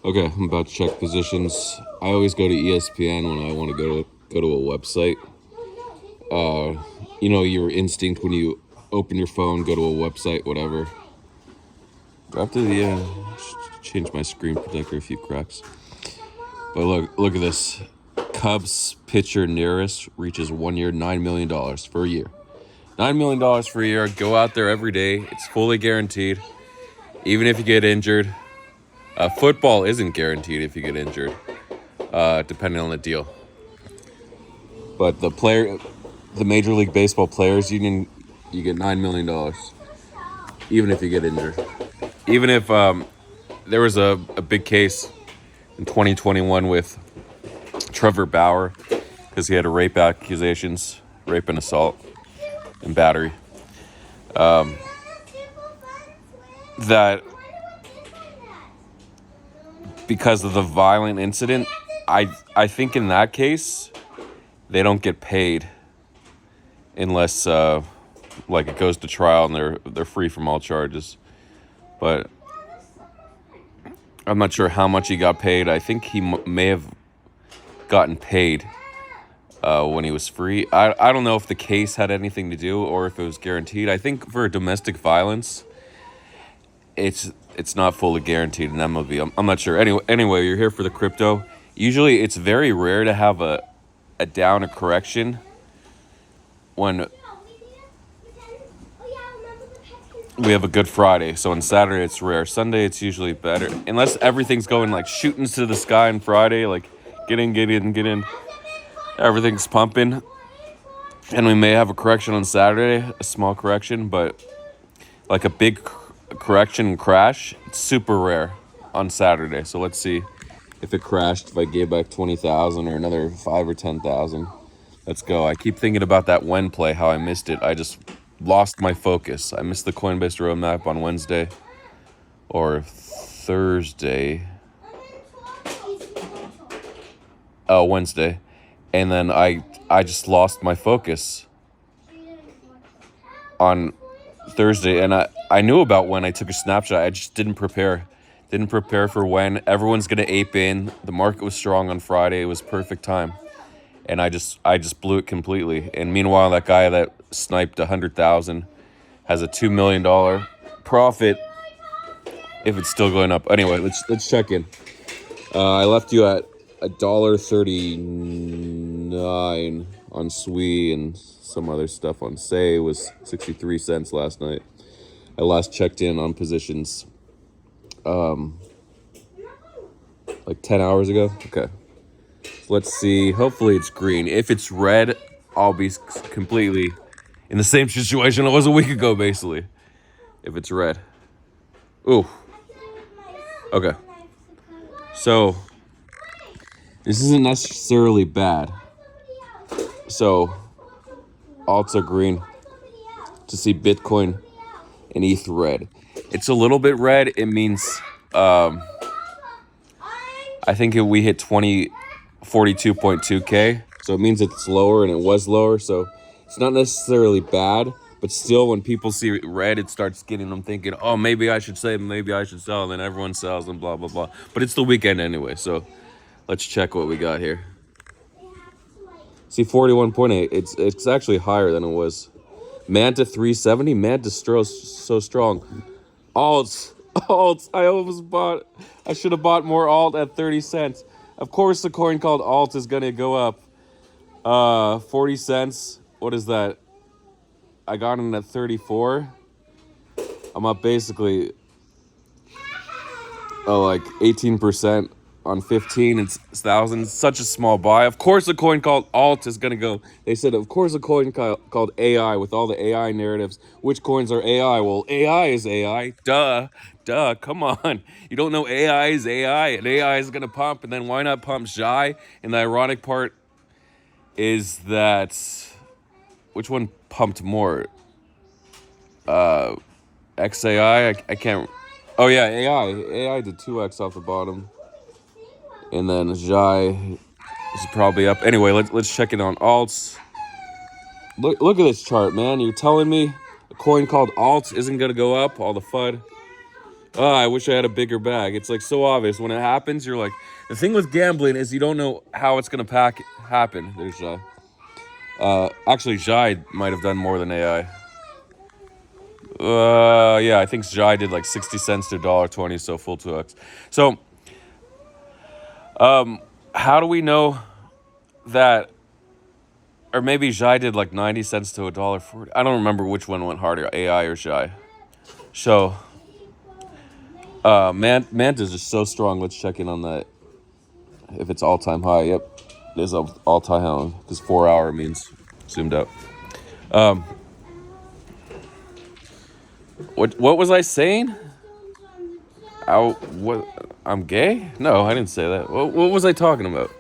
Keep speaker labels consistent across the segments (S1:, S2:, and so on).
S1: Okay, I'm about to check positions. I always go to ESPN when I want to go to a website. Your instinct when you open your phone, go to a website, whatever. Do I have to change my screen protector a few cracks. But look at this. Cubs pitcher Neris reaches 1 year, $9 million for a year. $9 million for a year. Go out there every day. It's fully guaranteed. Even if you get injured. Football isn't guaranteed if you get injured, depending on the deal. But the Major League Baseball Players Union, you get $9 million, even if you get injured. Even if there was a big case in 2021 with Trevor Bauer because he had rape accusations, rape and assault, and battery. That because of the violent incident, I think in that case, they don't get paid unless it goes to trial and they're free from all charges. But I'm not sure how much he got paid. I think he may have gotten paid when he was free. I don't know if the case had anything to do or if it was guaranteed. I think for domestic violence, it's not fully guaranteed in MLB. I'm not sure. Anyway, you're here for the crypto. Usually, it's very rare to have a down, a correction when we have a good Friday. So on Saturday, it's rare. Sunday, it's usually better. Unless everything's going like shooting to the sky on Friday, like get in. Everything's pumping. And we may have a correction on Saturday, a small correction, but like a big correction and crash, it's super rare on Saturday. So let's see if it crashed, if I gave back 20,000 or another 5 or 10,000. Let's go. I keep thinking about that when play, how I missed it. I just lost my focus. I missed the Coinbase roadmap on Wednesday or Thursday. Wednesday. And then I just lost my focus on Thursday. And I knew about when I took a snapshot. I just didn't prepare. Didn't prepare for when. Everyone's going to ape in. The market was strong on Friday. It was perfect time. And I just blew it completely. And meanwhile, that guy that sniped 100,000 has a $2 million profit if it's still going up. Anyway, let's check in. I left you at $1.39 on SWE and some other stuff on Say. It was 63 cents last night. I last checked in on positions like 10 hours ago. Okay. Let's see. Hopefully it's green. If it's red, I'll be completely in the same situation I was a week ago, basically. If it's red. Ooh. Okay. So, this isn't necessarily bad. So, alts are green. To see Bitcoin and ETH red. It's a little bit red. It means, I think we hit 42.2K. So it means it's lower and it was lower. So it's not necessarily bad. But still, when people see red, it starts getting them thinking, oh, maybe I should save, maybe I should sell. And then everyone sells and blah, blah, blah. But it's the weekend anyway. So let's check what we got here. See, 41.8. It's actually higher than it was. Manta 370. Manta so strong. Alts. I should have bought more alt at 30 cents. Of course, the coin called alt is going to go up 40 cents. What is that? I got in at 34. I'm up basically like 18% on 15. It's 1,000. It's such a small buy. Of course, a coin called alt is going to go. They said, of course, a coin called AI with all the AI narratives. Which coins are AI? Well, AI is AI. Duh. Come on. You don't know AI is AI, and AI is going to pump, and then why not pump Zhai? And the ironic part is that which one pumped more? XAI? I can't. Oh, yeah, AI. AI did 2x off the bottom. And then Zhai is probably up. Anyway, let's check it on alts. Look at this chart, man. You're telling me a coin called alt isn't going to go up? All the FUD. Oh, I wish I had a bigger bag. It's like so obvious when it happens. You're like, the thing with gambling is you don't know how it's gonna happen. There's actually Jai might have done more than AI. Yeah, I think Jai did like 60 cents to $1.20, so full 2x. So, how do we know that? Or maybe Jai did like 90 cents to $1.40. I don't remember which one went harder, AI or Jai. So, Manta's just so strong. Let's check in on that. If it's all-time high, yep, it is all-time high. Because 4 hour means zoomed out. What was I saying? What? I'm gay? No, I didn't say that. What was I talking about?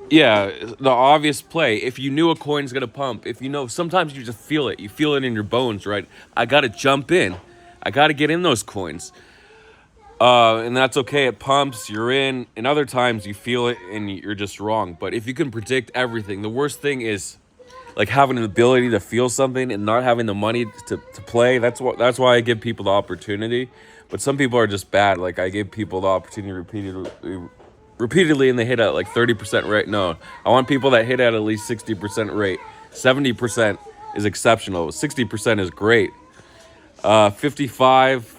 S1: Yeah, the obvious play. If you knew a coin's gonna pump, if you know, sometimes you just feel it. You feel it in your bones, right? I gotta jump in. I gotta get in those coins. And that's okay. It pumps, you're in. And other times you feel it and you're just wrong. But if you can predict everything, the worst thing is like having an ability to feel something and not having the money to play. That's why I give people the opportunity. But some people are just bad. Like I give people the opportunity repeatedly and they hit at like 30% rate. No, I want people that hit at least 60% rate. 70% is exceptional. 60% is great. 55,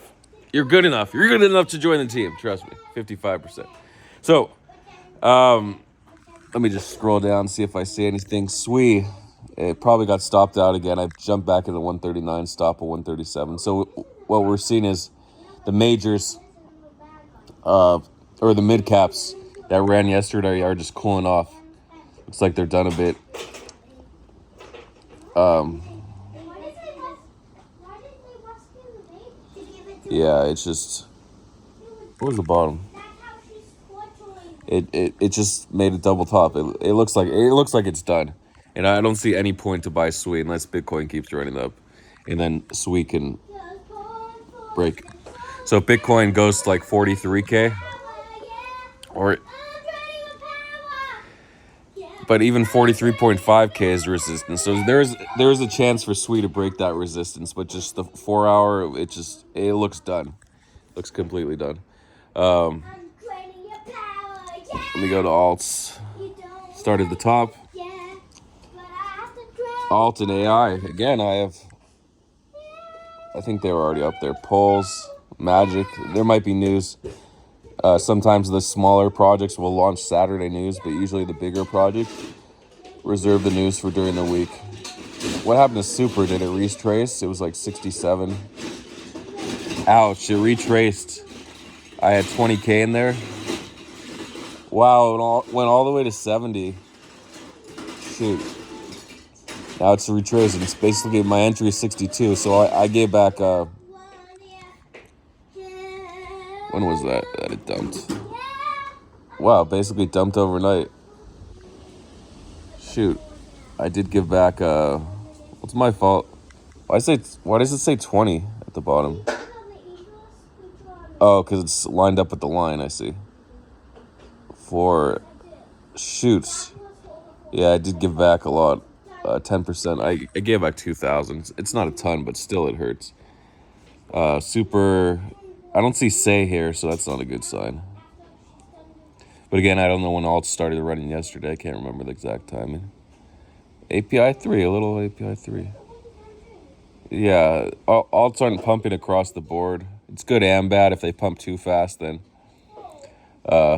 S1: you're good enough. You're good enough to join the team. Trust me. 55%. So, let me just scroll down and see if I see anything. Sweet. It probably got stopped out again. I jumped back into 139, stop at 137. So what we're seeing is the majors, or the mid caps that ran yesterday are just cooling off. Looks like they're done a bit. Yeah, it's just, what was the bottom? It just made a double top. It looks like it's done, and I don't see any point to buy Sui unless Bitcoin keeps running up, and then Sui can break. So if Bitcoin goes to like 43K, or but even 43.5K is resistance. So there's a chance for Sui to break that resistance, but just the 4 hour, it looks done. Looks completely done. Let me go to alts. Start at the top. Alt and AI. Again, I think they were already up there. Polls, Magic. There might be news. Sometimes the smaller projects will launch Saturday news, but usually the bigger project reserve the news for during the week. What happened to Super? Did it retrace? It was like 67. Ouch, it retraced. I had 20K in there. Wow, it went all the way to 70. Shoot. Now it's retracing. It's basically, my entry is 62, so I gave back, when was that it dumped? Wow, basically dumped overnight. Shoot. I did give back, what's my fault? Why does it say 20 at the bottom? Oh, because it's lined up with the line, I see. For shoots. Yeah, I did give back a lot. 10%. I gave back 2,000. It's not a ton, but still it hurts. Super. I don't see say here, so that's not a good sign. But again, I don't know when alts started running yesterday. I can't remember the exact timing. API 3, a little API 3. Yeah, alts aren't pumping across the board. It's good and bad. If they pump too fast, then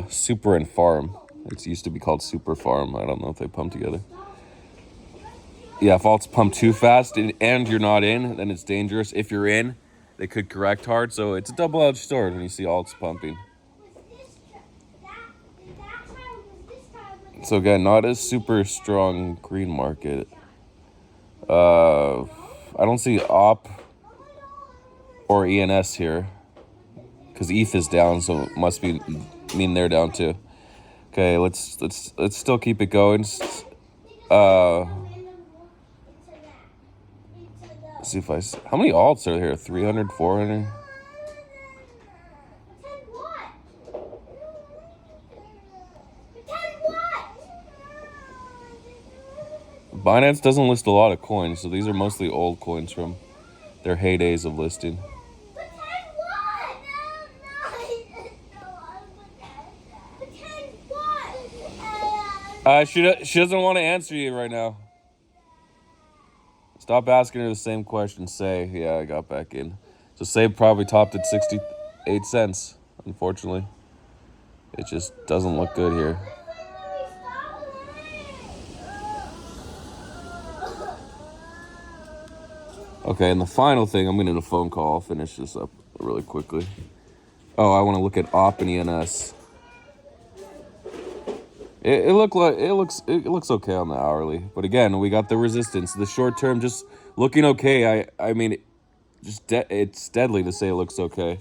S1: Super and Farm. It used to be called Super Farm. I don't know if they pump together. Yeah, if alts pump too fast and you're not in, then it's dangerous. If you're in, they could correct hard. So it's a double-edged sword when you see alts pumping. So again, not a super strong green market. I don't see OP or ENS here because ETH is down, so it must mean they're down too. Okay, let's still keep it going. Let's see if how many alts are here? 300, 400? Binance doesn't list a lot of coins, so these are mostly old coins from their heydays of listing. She doesn't want to answer you right now. Stop asking her the same question. Say, yeah, I got back in. So Say probably topped at 68 cents. Unfortunately, it just doesn't look good here. Okay, and the final thing, I'm getting a phone call. I'll finish this up really quickly. Oh, I want to look at OP and ENS. It looks okay on the hourly, but again, we got the resistance. The short term just looking okay. I mean, it's deadly to say it looks okay.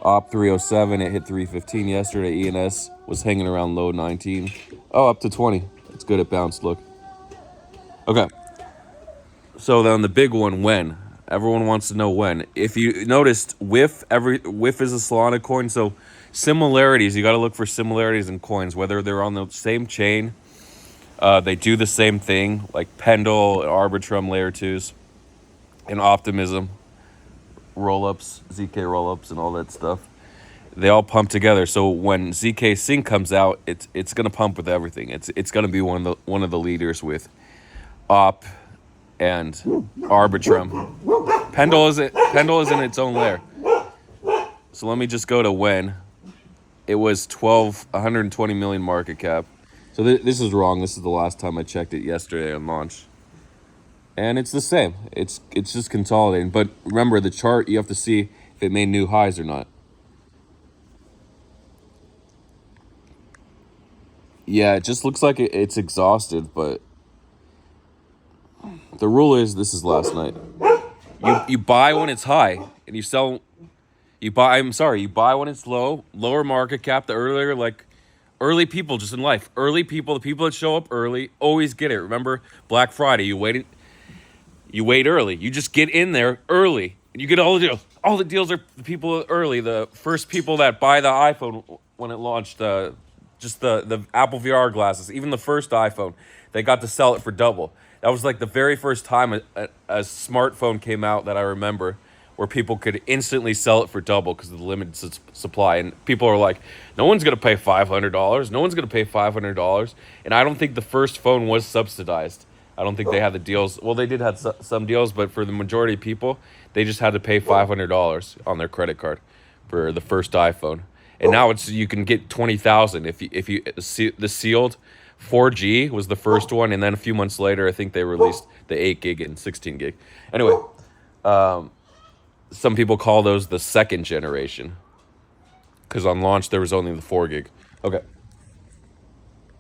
S1: OP 307, it hit 315 yesterday. ENS was hanging around low 19. Oh, up to 20. It's good. It bounced. Look. Okay. So then the big one, when. Everyone wants to know when. If you noticed, WIF is a Solana coin, so similarities. You got to look for similarities in coins, whether they're on the same chain. They do the same thing, like Pendle, Arbitrum, Layer 2s, and Optimism, rollups, ZK rollups, and all that stuff. They all pump together. So when ZK Sync comes out, it's gonna pump with everything. It's gonna be one of the leaders with OP and Arbitrum. Pendle is in its own layer. So let me just go to when. It was 120 million market cap. So this is wrong. This is the last time I checked it yesterday on launch. And it's the same. It's just consolidating. But remember, the chart, you have to see if it made new highs or not. Yeah, it just looks like it's exhausted, but the rule is, this is last night. You buy when it's high, and you sell. You buy when it's low, lower market cap. The earlier, like early people, just in life, early people, the people that show up early always get it. Remember Black Friday? You wait early. You just get in there early, and you get all the deals. All the deals are the people early. The first people that buy the iPhone when it launched. Just the Apple VR glasses, even the first iPhone, they got to sell it for double. That was like the very first time a smartphone came out that I remember where people could instantly sell it for double because of the limited supply. And people are like, no one's going to pay $500. No one's going to pay $500. And I don't think the first phone was subsidized. I don't think they had the deals. Well, they did have some deals, but for the majority of people, they just had to pay $500 on their credit card for the first iPhone. And now you can get 20,000 if you the sealed 4G was the first one, and then a few months later, I think they released the 8 gig and 16 gig. Anyway, some people call those the second generation because on launch there was only the 4 gig. Okay.